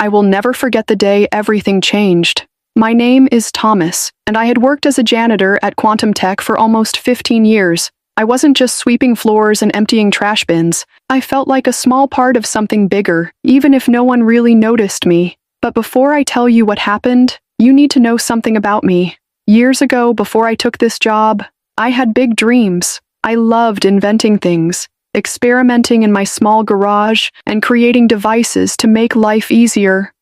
I will never forget the day everything changed. My name is Thomas, and I had worked as a janitor at Quantum Tech for almost 15 years. I wasn't just sweeping floors and emptying trash bins. I felt like a small part of something bigger, even if no one really noticed me. But before I tell you what happened, you need to know something about me. Years ago, before I took this job, I had big dreams. I loved inventing things, experimenting in my small garage, and creating devices to make life easier.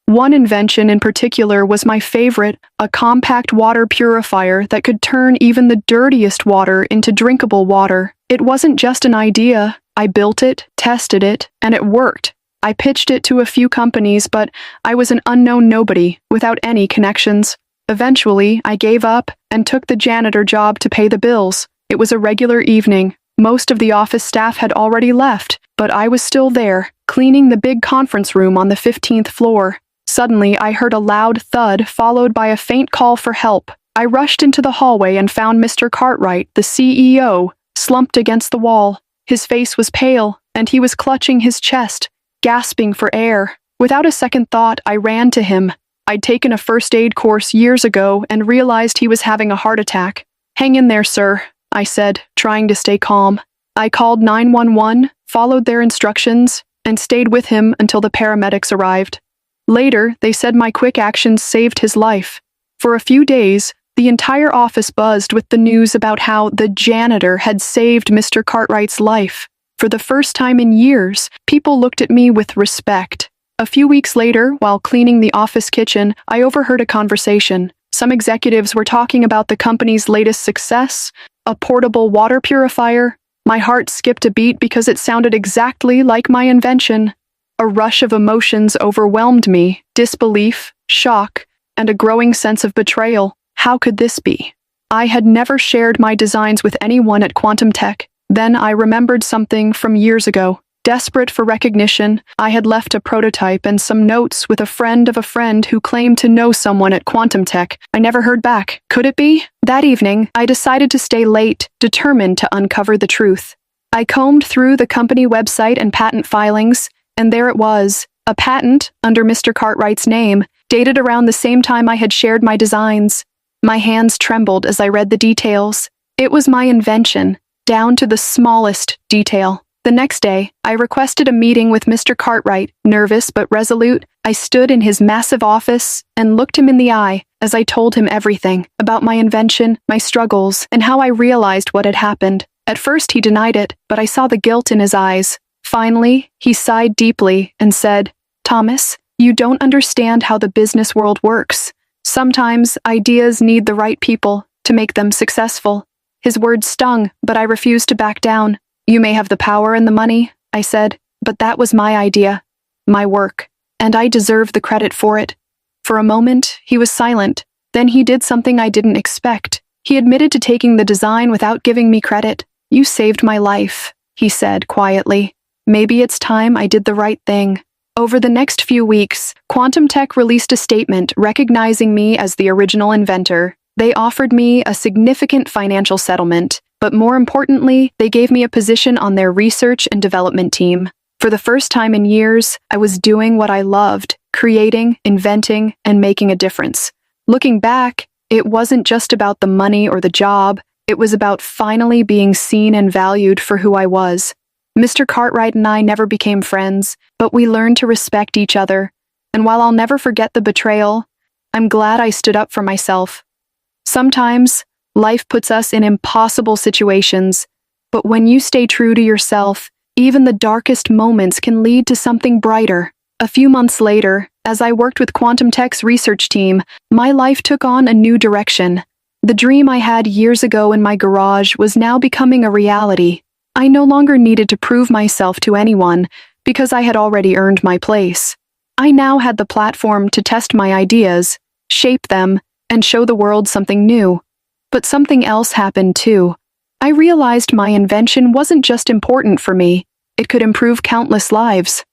One invention in particular was my favorite, a compact water purifier that could turn even the dirtiest water into drinkable water. It wasn't just an idea. I built it, tested it, and it worked. I pitched it to a few companies, but I was an unknown nobody, without any connections. Eventually, I gave up and took the janitor job to pay the bills. It was a regular evening. Most of the office staff had already left, but I was still there, cleaning the big conference room on the 15th floor. Suddenly, I heard a loud thud followed by a faint call for help. I rushed into the hallway and found Mr. Cartwright, the CEO, slumped against the wall. His face was pale, and he was clutching his chest, gasping for air. Without a second thought, I ran to him. I'd taken a first aid course years ago and realized he was having a heart attack. "Hang in there, sir," I said, trying to stay calm. I called 911, followed their instructions, and stayed with him until the paramedics arrived. Later, they said my quick actions saved his life. For a few days, the entire office buzzed with the news about how the janitor had saved Mr. Cartwright's life. For the first time in years, people looked at me with respect. A few weeks later, while cleaning the office kitchen, I overheard a conversation. Some executives were talking about the company's latest success, a portable water purifier. My heart skipped a beat because it sounded exactly like my invention. A rush of emotions overwhelmed me, disbelief, shock, and a growing sense of betrayal. How could this be? I had never shared my designs with anyone at Quantum Tech. Then I remembered something from years ago. Desperate for recognition, I had left a prototype and some notes with a friend of a friend who claimed to know someone at Quantum Tech. I never heard back. Could it be? That evening, I decided to stay late, determined to uncover the truth. I combed through the company website and patent filings, and there it was, a patent under Mr. Cartwright's name, dated around the same time I had shared my designs. My hands trembled as I read the details. It was my invention, down to the smallest detail. The next day, I requested a meeting with Mr. Cartwright. Nervous but resolute, I stood in his massive office and looked him in the eye as I told him everything about my invention, my struggles, and how I realized what had happened. At first, he denied it, but I saw the guilt in his eyes. Finally, he sighed deeply and said, "Thomas, you don't understand how the business world works. Sometimes ideas need the right people to make them successful." His words stung, but I refused to back down. "You may have the power and the money," I said, "but that was my idea, my work, and I deserve the credit for it." For a moment, he was silent. Then he did something I didn't expect. He admitted to taking the design without giving me credit. "You saved my life," he said quietly. "Maybe it's time I did the right thing." Over the next few weeks, Quantum Tech released a statement recognizing me as the original inventor. They offered me a significant financial settlement, but more importantly, they gave me a position on their research and development team. For the first time in years, I was doing what I loved, creating, inventing, and making a difference. Looking back, it wasn't just about the money or the job, it was about finally being seen and valued for who I was. Mr. Cartwright and I never became friends, but we learned to respect each other. And while I'll never forget the betrayal, I'm glad I stood up for myself. Sometimes, life puts us in impossible situations, but when you stay true to yourself, even the darkest moments can lead to something brighter. A few months later, as I worked with Quantum Tech's research team, my life took on a new direction. The dream I had years ago in my garage was now becoming a reality. I no longer needed to prove myself to anyone because I had already earned my place. I now had the platform to test my ideas, shape them, and show the world something new. But something else happened too. I realized my invention wasn't just important for me, it could improve countless lives.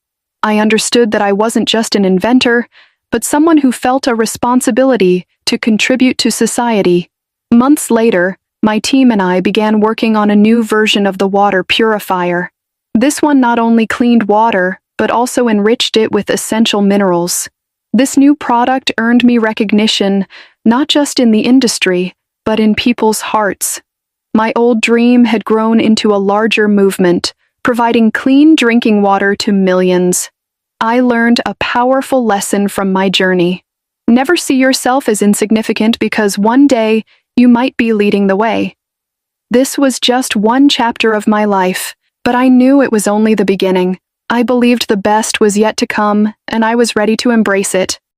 I understood that I wasn't just an inventor, but someone who felt a responsibility to contribute to society. Months later, my team and I began working on a new version of the water purifier. This one not only cleaned water, but also enriched it with essential minerals. This new product earned me recognition, not just in the industry, but in people's hearts. My old dream had grown into a larger movement, providing clean drinking water to millions. I learned a powerful lesson from my journey. Never see yourself as insignificant because one day you might be leading the way. This was just one chapter of my life, but I knew it was only the beginning. I believed the best was yet to come, and I was ready to embrace it.